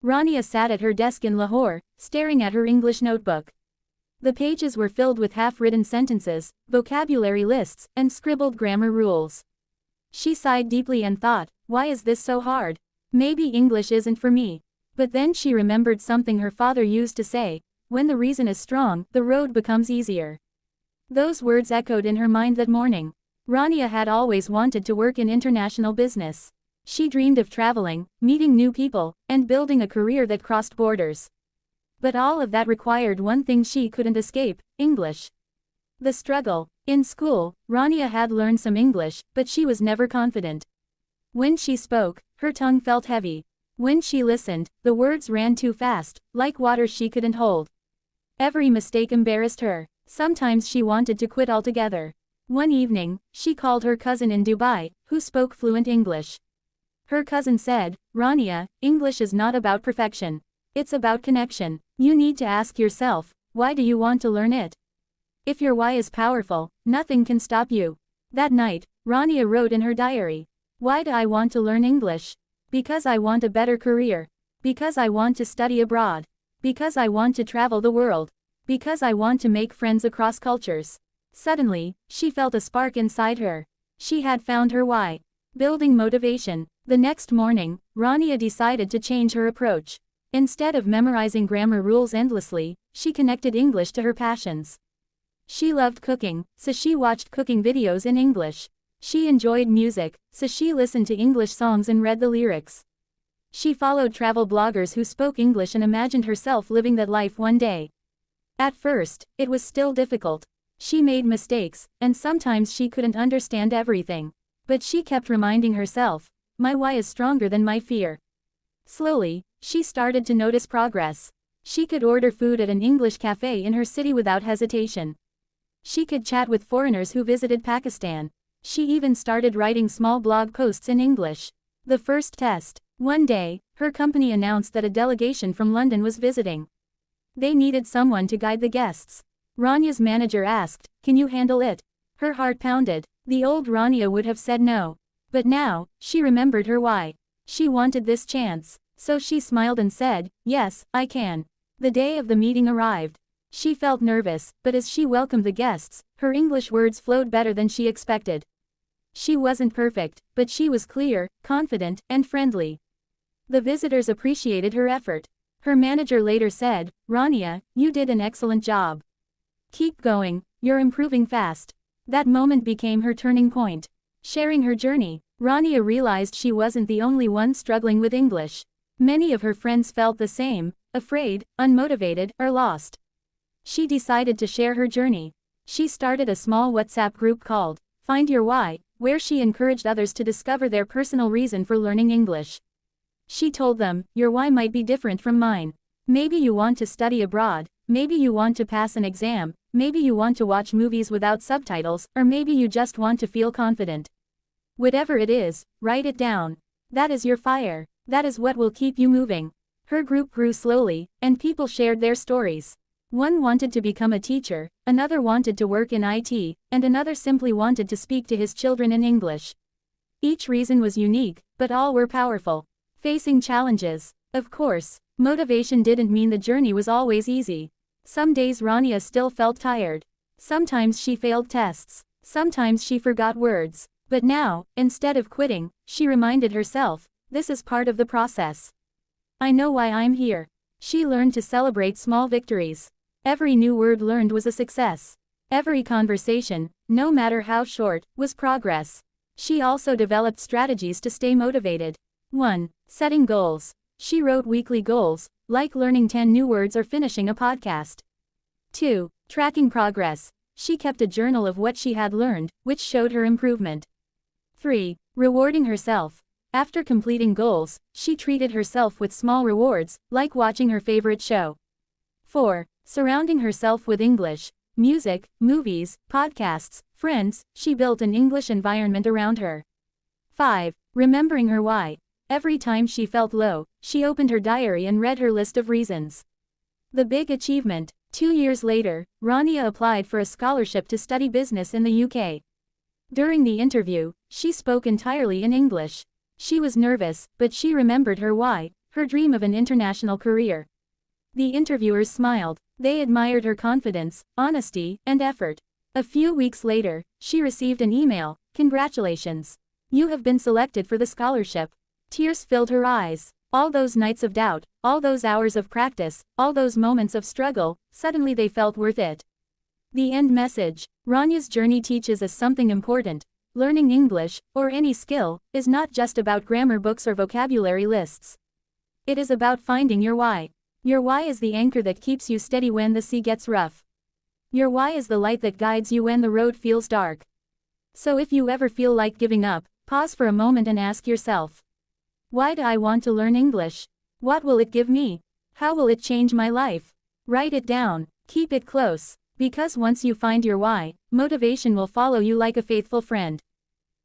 Rania sat at her desk in Lahore, staring at her English notebook. The pages were filled with half-written sentences, vocabulary lists, and scribbled grammar rules. She sighed deeply and thought, why is this so hard? Maybe English isn't for me. But then she remembered something her father used to say, when the reason is strong, the road becomes easier. Those words echoed in her mind that morning. Rania had always wanted to work in international business. She dreamed of traveling, meeting new people, and building a career that crossed borders. But all of that required one thing she couldn't escape: English. The struggle. In school, Rania had learned some English, but she was never confident. When she spoke, her tongue felt heavy. When she listened, the words ran too fast, like water she couldn't hold. Every mistake embarrassed her. Sometimes she wanted to quit altogether. One evening, she called her cousin in Dubai, who spoke fluent English. Her cousin said, Rania, English is not about perfection. It's about connection. You need to ask yourself, why do you want to learn it? If your why is powerful, nothing can stop you. That night, Rania wrote in her diary, why do I want to learn English? Because I want a better career. Because I want to study abroad. Because I want to travel the world. Because I want to make friends across cultures. Suddenly, she felt a spark inside her. She had found her why. Building motivation. The next morning, Rania decided to change her approach. Instead of memorizing grammar rules endlessly, she connected English to her passions. She loved cooking, so she watched cooking videos in English. She enjoyed music, so she listened to English songs and read the lyrics. She followed travel bloggers who spoke English and imagined herself living that life one day. At first, it was still difficult. She made mistakes, and sometimes she couldn't understand everything. But she kept reminding herself, my why is stronger than my fear. Slowly, she started to notice progress. She could order food at an English cafe in her city without hesitation. She could chat with foreigners who visited Pakistan. She even started writing small blog posts in English. The first test. One day, her company announced that a delegation from London was visiting. They needed someone to guide the guests. Rania's manager asked, can you handle it? Her heart pounded. The old Rania would have said no. But now, she remembered her why. She wanted this chance. So she smiled and said, yes, I can. The day of the meeting arrived. She felt nervous, but as she welcomed the guests, her English words flowed better than she expected. She wasn't perfect, but she was clear, confident, and friendly. The visitors appreciated her effort. Her manager later said, Rania, you did an excellent job. Keep going, you're improving fast. That moment became her turning point. Sharing her journey, Rania realized she wasn't the only one struggling with English. Many of her friends felt the same, afraid, unmotivated, or lost. She decided to share her journey. She started a small WhatsApp group called Find Your Why, where she encouraged others to discover their personal reason for learning English. She told them, your why might be different from mine. Maybe you want to study abroad, maybe you want to pass an exam, maybe you want to watch movies without subtitles, or maybe you just want to feel confident. Whatever it is, write it down. That is your fire. That is what will keep you moving. Her group grew slowly, and people shared their stories. One wanted to become a teacher, another wanted to work in IT, and another simply wanted to speak to his children in English. Each reason was unique, but all were powerful. Facing challenges. Of course, motivation didn't mean the journey was always easy. Some days Rania still felt tired. Sometimes she failed tests. Sometimes she forgot words. But now, instead of quitting, she reminded herself, this is part of the process. I know why I'm here. She learned to celebrate small victories. Every new word learned was a success. Every conversation, no matter how short, was progress. She also developed strategies to stay motivated. 1. Setting goals. She wrote weekly goals, like learning 10 new words or finishing a podcast. 2. Tracking progress. She kept a journal of what she had learned, which showed her improvement. 3. Rewarding herself. After completing goals, she treated herself with small rewards, like watching her favorite show. 4. Surrounding herself with English, music, movies, podcasts, friends. She built an English environment around her. 5. Remembering her why. Every time she felt low, she opened her diary and read her list of reasons. The big achievement. 2 years later, Rania applied for a scholarship to study business in the UK. During the interview, she spoke entirely in English. She was nervous, but she remembered her why, her dream of an international career. The interviewers smiled. They admired her confidence, honesty, and effort. A few weeks later, she received an email. "Congratulations. You have been selected for the scholarship." Tears filled her eyes. All those nights of doubt, all those hours of practice, all those moments of struggle, suddenly they felt worth it. The end message. Rania's journey teaches us something important. Learning English, or any skill, is not just about grammar books or vocabulary lists. It is about finding your why. Your why is the anchor that keeps you steady when the sea gets rough. Your why is the light that guides you when the road feels dark. So if you ever feel like giving up, pause for a moment and ask yourself, why do I want to learn English? What will it give me? How will it change my life? Write it down. Keep it close. Because once you find your why, motivation will follow you like a faithful friend.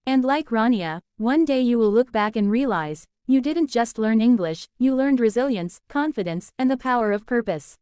And like Rania, one day you will look back and realize, you didn't just learn English, you learned resilience, confidence, and the power of purpose.